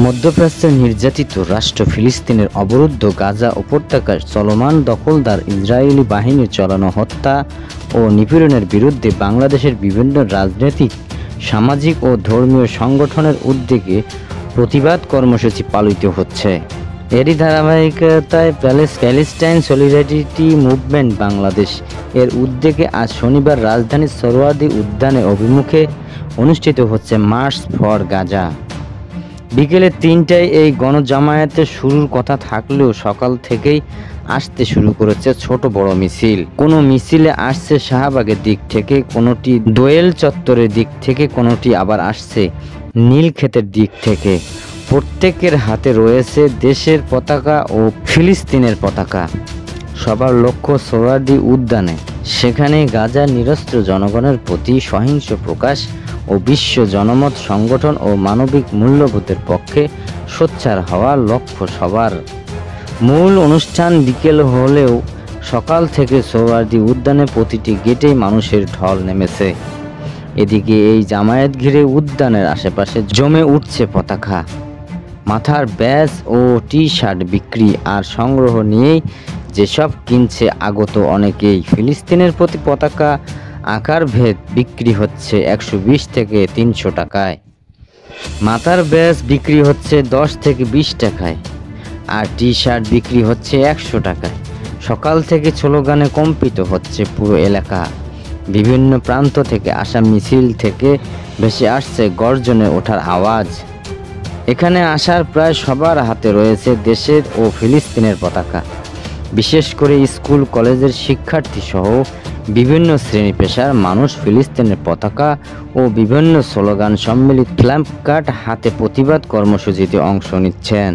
মধ্যপ্রাচ্যের নির্যাতিত রাষ্ট্র ফিলিস্তিনের অবরুদ্ধ গাজা উপত্যকার চলমান দখলদার ইসরায়েলি বাহিনীর চালানো হত্যা ও নিপীড়নের বিরুদ্ধে বাংলাদেশের বিভিন্ন রাজনৈতিক, সামাজিক ও ধর্মীয় সংগঠনের উদ্যোগে প্রতিবাদ কর্মসূচি পালিত হচ্ছে। এরই ধারাবাহিকতায় প্যালেস্টাইন সলিডারিটি মুভমেন্ট বাংলাদেশ এর উদ্যোগে আজ শনিবার রাজধানীর সোহরাওয়ার্দী উদ্যানে অভিমুখে অনুষ্ঠিত হচ্ছে মার্চ ফর গাজা। বিকেলে ৩টায় এই গণজামায়াতের শুরুর কথা থাকলেও সকাল থেকেই আসতে শুরু করেছে ছোট বড় মিছিল। কোনো মিছিলে আসছে শাহবাগের দিক থেকে, কোনোটি দোয়েল চত্বরের দিক থেকে, কোনোটি আবার আসছে নীলক্ষেতের দিক থেকে। প্রত্যেকের হাতে রয়েছে দেশের পতাকা ও ফিলিস্তিনের পতাকা। সবার লক্ষ্য সোহরাওয়ার্দী উদ্যানে। সেখানে গাজার নিরস্ত্র জনগণের প্রতি সহিংস প্রকাশ ও বিশ্ব জনমত সংগঠন ও মানবিক মূল্যবোধের পক্ষে সোচ্চার হওয়ার লক্ষ্য সবার। মূল অনুষ্ঠান বিকেল হলেও সকাল থেকে সোহরাওয়ার্দী উদ্যানে প্রতিটি গেটেই মানুষের ঢল নেমেছে। এদিকে এই জামায়াত ঘিরে উদ্যানের আশেপাশে জমে উঠছে পতাকা, মাথার ব্যাজ ও টি-শার্ট বিক্রি আর সংগ্রহ নিয়েই যেসব কিনছে আগত অনেকেই। ফিলিস্তিনের প্রতি পতাকা আকার ভেদ বিক্রি হচ্ছে ১২০ থেকে ৩০০ টাকায়, মাথার ব্যাজ বিক্রি হচ্ছে ১০ থেকে ২০ টাকায়, আর টি-শার্ট বিক্রি হচ্ছে ১০০ টাকায়। সকাল থেকে স্লোগানে কম্পিত হচ্ছে পুরো এলাকা। বিভিন্ন প্রান্ত থেকে আসা মিছিল থেকে ভেসে আসছে গর্জনে ওঠার আওয়াজ। এখানে আসার প্রায় সবার হাতে রয়েছে দেশের ও ফিলিস্তিনের পতাকা। বিশেষ করে স্কুল কলেজের শিক্ষার্থী সহ বিভিন্ন শ্রেণী পেশার মানুষ ফিলিস্তিনের পতাকা ও বিভিন্ন স্লোগান সম্মিলিত প্ল্যাকার্ড হাতে প্রতিবাদ কর্মসূচিতে অংশ নিচ্ছেন।